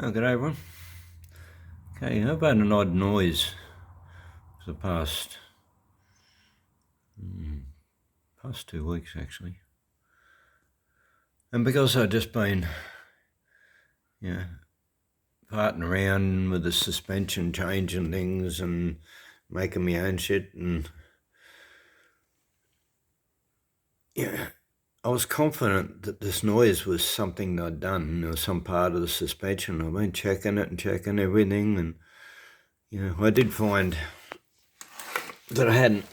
Oh, good day everyone. Okay, I've had an odd noise for the past 2 weeks actually. And because I've just been, farting around with the suspension, changing things and making my own shit, and I was confident that this noise was something I'd done, or some part of the suspension. I've been checking it and checking everything, and I did find that I hadn't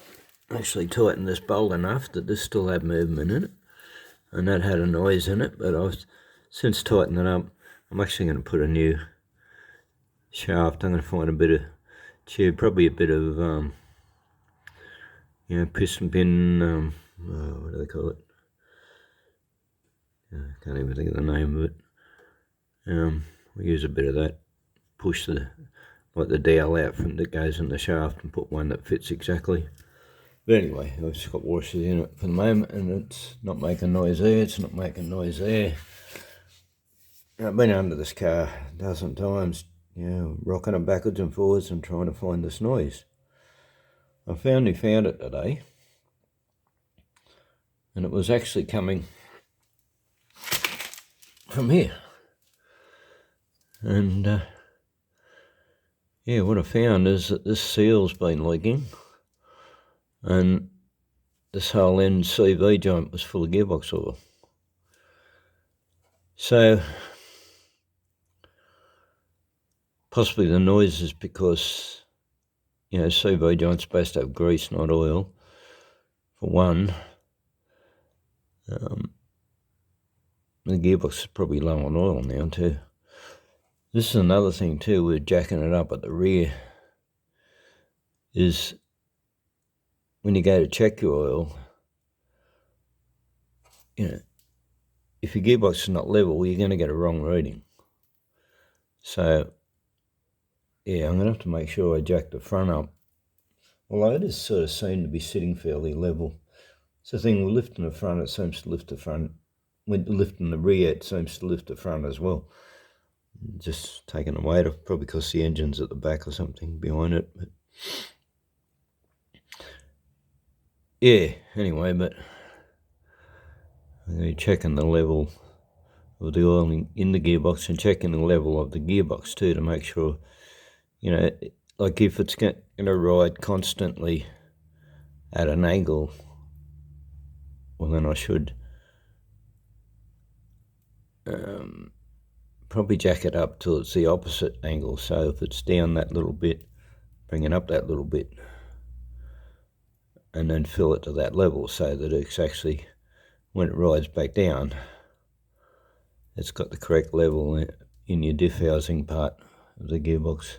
actually tightened this bolt enough, that this still had movement in it, and that had a noise in it. But I've since tightened it up. I'm actually going to put a new shaft. I'm going to find a bit of tube, probably a bit of piston pin, what do they call it? I can't even think of the name of it. We use a bit of that, push the dowel out from that goes in the shaft and put one that fits exactly. But anyway, I've just got washers in it for the moment, and it's not making noise there, it's not making noise there. I've been under this car a dozen times, rocking it backwards and forwards and trying to find this noise. I finally found it today, and it was actually coming from here. And what I found is that this seal's been leaking, and this whole end CV joint was full of gearbox oil. So possibly the noise is because CV joint's supposed to have grease, not oil, for one. The gearbox is probably low on oil now too. This is another thing too with jacking it up at the rear, is when you go to check your oil, if your gearbox is not level, you're going to get a wrong reading. So I'm going to have to make sure I jack the front up, although it is sort of seemed to be sitting fairly level. It's the thing with lifting the front, it seems to lift the front. When lifting the rear, it seems to lift the front as well. Just taking the weight off, probably because the engine's at the back or something behind it. But anyway, but I'm going to be checking the level of the oil in the gearbox and checking the level of the gearbox too, to make sure, like if it's going to ride constantly at an angle, well then I should probably jack it up till it's the opposite angle. So if it's down that little bit, bring it up that little bit, and then fill it to that level so that it's actually, when it rides back down, it's got the correct level in your diff housing part of the gearbox,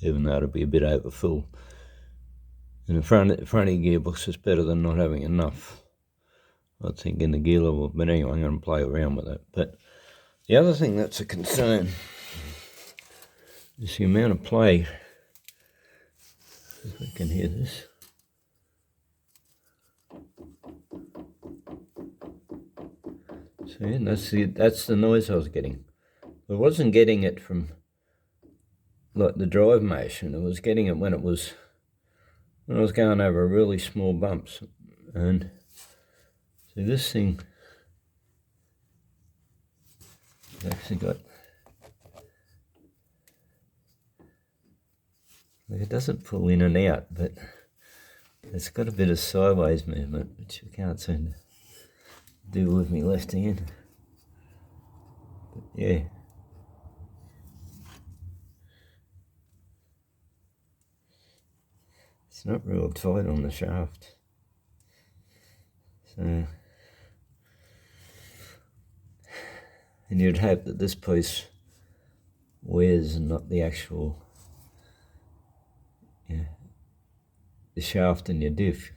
even though it'll be a bit overfull. In the front of your gearbox is better than not having enough, I think, in the gear level. But anyway, I'm going to play around with it. But the other thing that's a concern is the amount of play. If we can hear this. See, that's the noise I was getting. I wasn't getting it from like the drive motion. I was getting it when I was going over really small bumps. And see, this thing has actually got, it doesn't pull in and out, but it's got a bit of sideways movement, which I can't seem to do with my left hand. But it's not real tight on the shaft. So, and you'd hope that this piece wears and not the actual the shaft in your diff,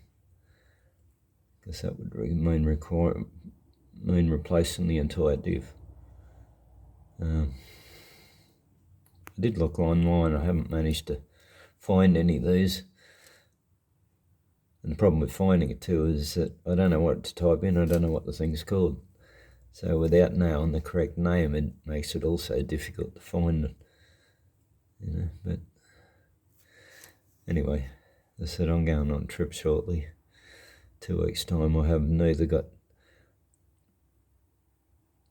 because that would mean replacing the entire diff. I did look online. I haven't managed to find any of these, and the problem with finding it too is that I don't know what to type in. I don't know what the thing's called. So without knowing the correct name, it makes it also difficult to find it, you know. But anyway, as I said, I'm going on a trip shortly. 2 weeks' time. I have neither got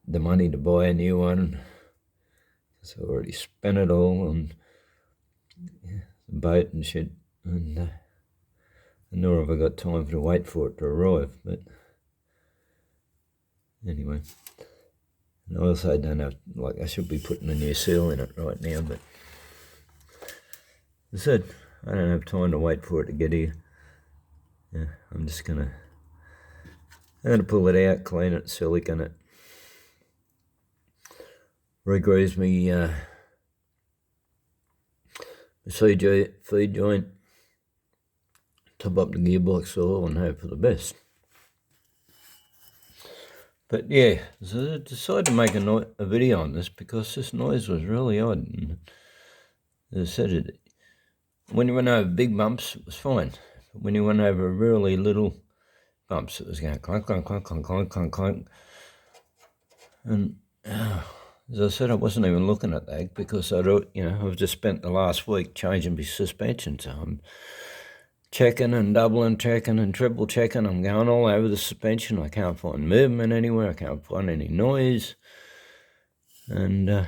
the money to buy a new one, because I already spent it all on the boat and shit, and nor have I got time to wait for it to arrive. But anyway, and I also don't have, like, I should be putting a new seal in it right now, but as I said, I don't have time to wait for it to get here. Yeah, I'm gonna pull it out, clean it, silicone it, re-grease me CJ feed joint, top up the gearbox oil, and hope for the best. But yeah, so I decided to make a video on this because this noise was really odd. And as I said, when you went over big bumps, it was fine. But when you went over really little bumps, it was going clunk, clunk, clunk, clunk, clunk, clunk, clunk. And as I said, I wasn't even looking at that because I've just spent the last week changing my suspension, so I'm checking and doubling checking and triple checking. I'm going all over the suspension. I can't find movement anywhere. I can't find any noise. And yeah,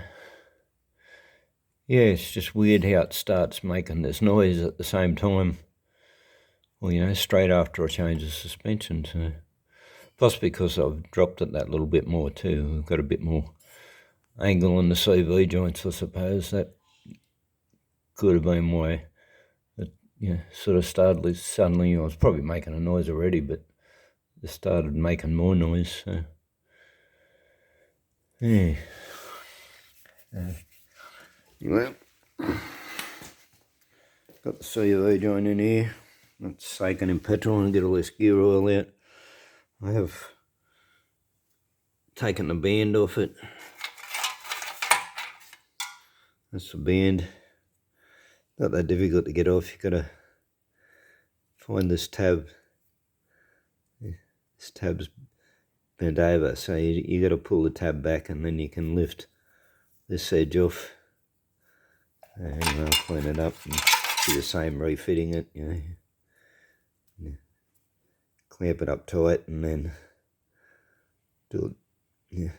it's just weird how it starts making this noise at the same time. Well, straight after I change the suspension. So, plus because I've dropped it that little bit more too. I've got a bit more angle in the CV joints, I suppose. That could have been why it sort of started suddenly. I was probably making a noise already, but it started making more noise. So yeah. Well, got the CV joint in here. That's soaking in petrol and get all this gear oil out. I have taken the band off it. That's the band. Not that difficult to get off. You've got to find this tab. This tab's bent over, so you got to pull the tab back and then you can lift this edge off. And I'll clean it up and do the same refitting it, Clamp it up tight and then do it,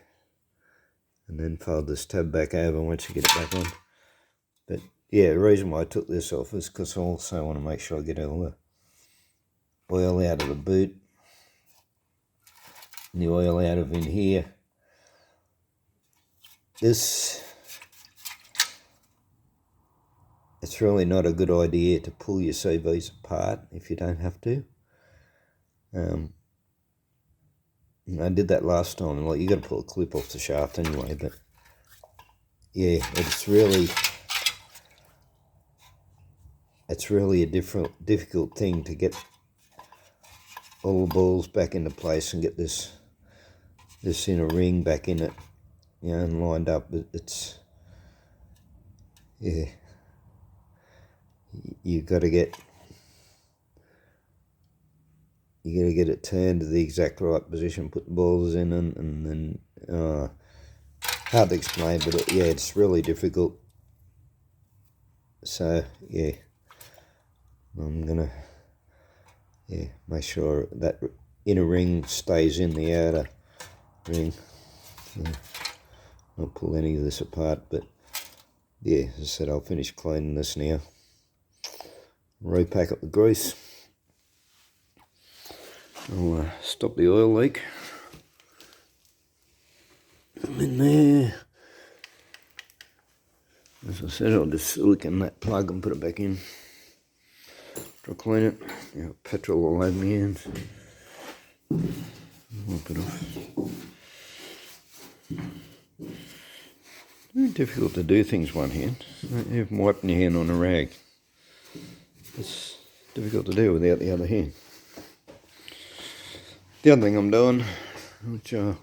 and then fold this tab back over once you get it back on. But yeah, the reason why I took this off is because I also want to make sure I get all the oil out of the boot, and the oil out of in here. It's really not a good idea to pull your CVs apart if you don't have to. I did that last time. Like, you got to pull a clip off the shaft anyway. But yeah, it's really a difficult thing to get all the balls back into place and get this inner ring back in it, and lined up. It's you got to get it turned to the exact right position, put the balls in, and then hard to explain, but it's really difficult. So yeah, I'm gonna make sure that inner ring stays in the outer ring. I'll pull any of this apart, but yeah, as I said, I'll finish cleaning this now. Repack up the grease. I'll stop the oil leak. In there. As I said, I'll just silicone that plug and put it back in. I'll clean it. Petrol all over my hands. Wipe it off. Very difficult to do things one hand. Even wiping your hand on a rag. It's difficult to do without the other hand. The other thing I'm doing, which there'll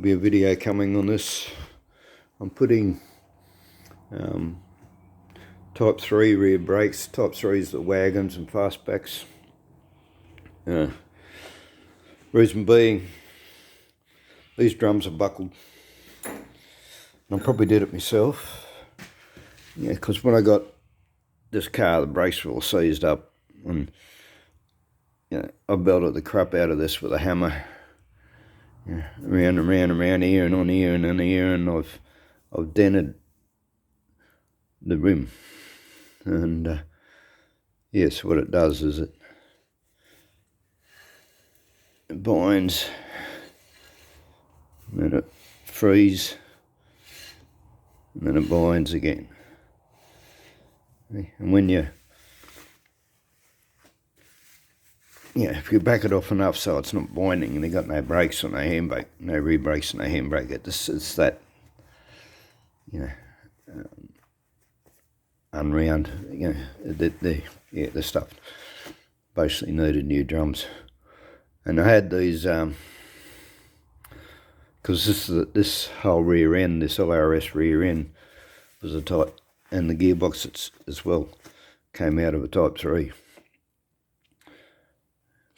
be a video coming on this, I'm putting Type 3 rear brakes. Type 3 is the wagons and fastbacks. Reason being, these drums are buckled. And I probably did it myself. Yeah, because when I got this car, the brakes were all seized up, and I belted the crap out of this with a hammer. Yeah, around and around and around here and on here and on here, and I've dented the rim. And yes, what it does is it binds, and then it frees, and then it binds again. And when if you back it off enough so it's not binding, and they've got no brakes or no handbrake, no rear brakes and no handbrake, it's that, unround, the stuff basically needed new drums. And I had these, because this whole rear end, this LRS rear end was a type, and the gearbox as well came out of a Type 3.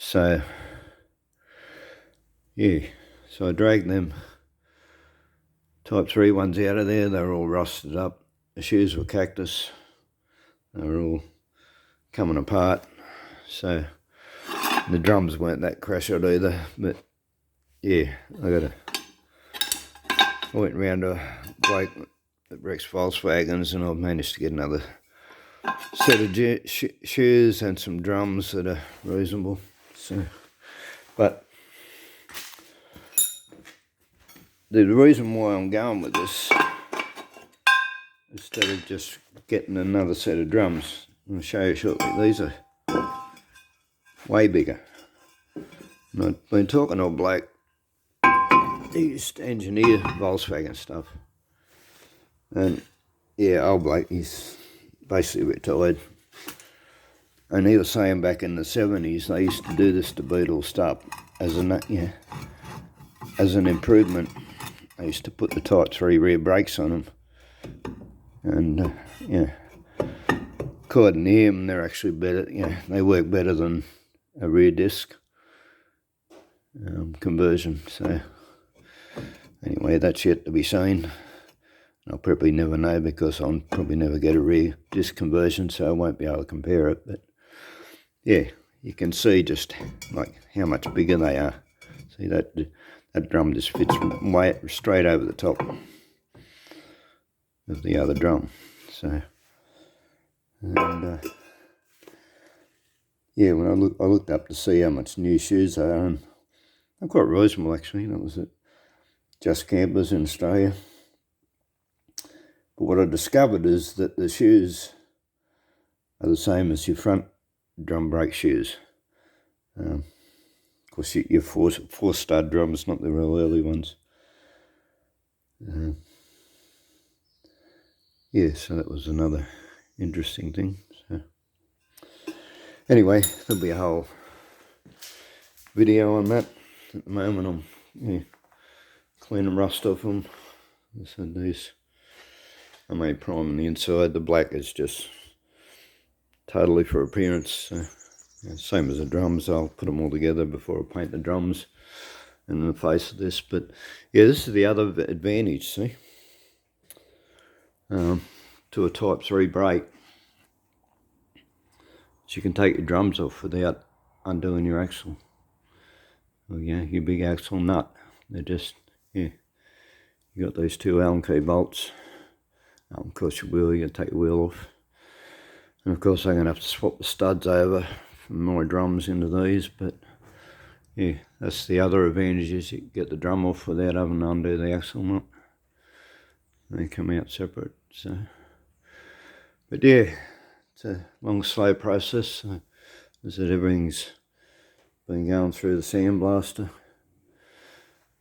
So, so I dragged them Type 3 ones out of there. They were all rusted up. The shoes were cactus. They were all coming apart. So the drums weren't that crashed either. But yeah, I went round to a bloke that wrecks Volkswagens, and I've managed to get another set of shoes and some drums that are reasonable. So, but the reason why I'm going with this, instead of just getting another set of drums, I'll show you shortly. These are way bigger. And I've been talking to a bloke, he used to engineer Volkswagen stuff, and old bloke, he's basically retired. And he was saying back in the 70s they used to do this to Beetles up as an improvement. They used to put the Type 3 rear brakes on them, and according to him, they're actually better. They work better than a rear disc conversion. So anyway, that's yet to be seen. I'll probably never know, because I'll probably never get a rear disc conversion, so I won't be able to compare it. But yeah, you can see just like how much bigger they are. See that drum just fits way straight over the top of the other drum. So, and when I looked up to see how much new shoes they are, and they're quite reasonable actually. That was at Just Campers in Australia. But what I discovered is that the shoes are the same as your front drum brake shoes. Of course, your four stud drums, not the real early ones. So that was another interesting thing. So anyway, there'll be a whole video on that. At the moment, I'm cleaning rust off them. So these, I made prime on the inside. The black is just totally for appearance. So, same as the drums. I'll put them all together before I paint the drums and the face of this. But yeah, this is the other advantage, see, to a Type 3 brake. So you can take your drums off without undoing your axle. Well, your big axle nut. They're just, you got these two Allen key bolts. Of course your wheel, you take your wheel off. And of course I'm going to have to swap the studs over from my drums into these, but that's the other advantage, is you get the drum off without having to undo the axle nut. They come out separate. So, but it's a long, slow process. As I said, everything's been going through the sandblaster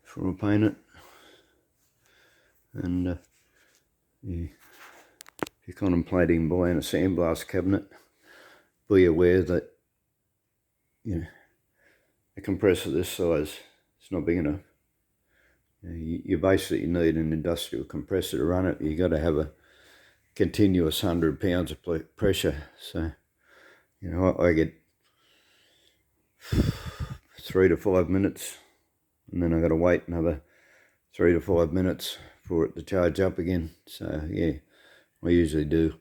before I paint it. And if you're contemplating buying a sandblast cabinet, be aware that a compressor this size is not big enough. You basically need an industrial compressor to run it. You got to have a continuous 100 pounds of pressure. So I get 3 to 5 minutes, and then I got to wait another 3 to 5 minutes for it to charge up again. So yeah, I usually do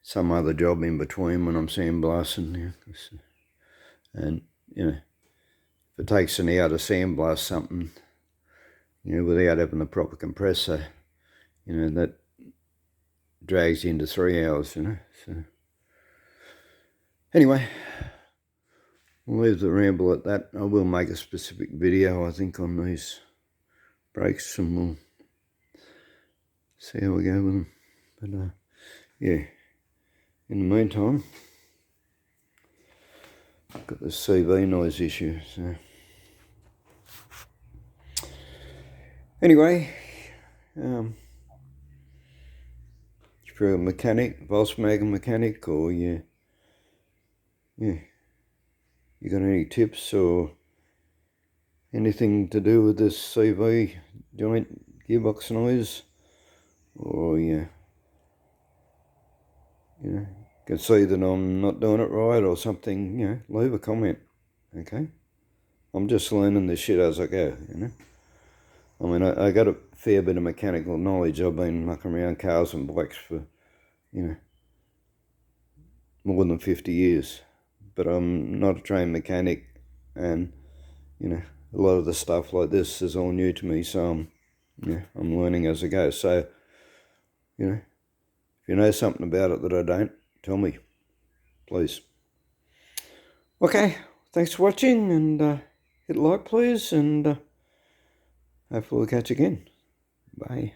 some other job in between when I'm sandblasting. And you know, if it takes an hour to sandblast something, you know, without having the proper compressor, you know, that drags you into 3 hours, you know. So anyway, we'll leave the ramble at that. I will make a specific video, I think, on these brakes, and we'll see how we go with them. But yeah, in the meantime, I've got this CV noise issue. So anyway, if you're a mechanic, Volkswagen mechanic, or you got any tips or anything to do with this CV joint gearbox noise, or you know, can see that I'm not doing it right or something, you know, leave a comment, okay? I'm just learning this shit as I go, you know? I mean, I got a fair bit of mechanical knowledge. I've been mucking around cars and bikes for, you know, more than 50 years. But I'm not a trained mechanic, and, you know, a lot of the stuff like this is all new to me, so I'm learning as I go. So, you know, if you know something about it that I don't, tell me, please. Okay, thanks for watching, and hit like, please, and hopefully we'll catch you again. Bye.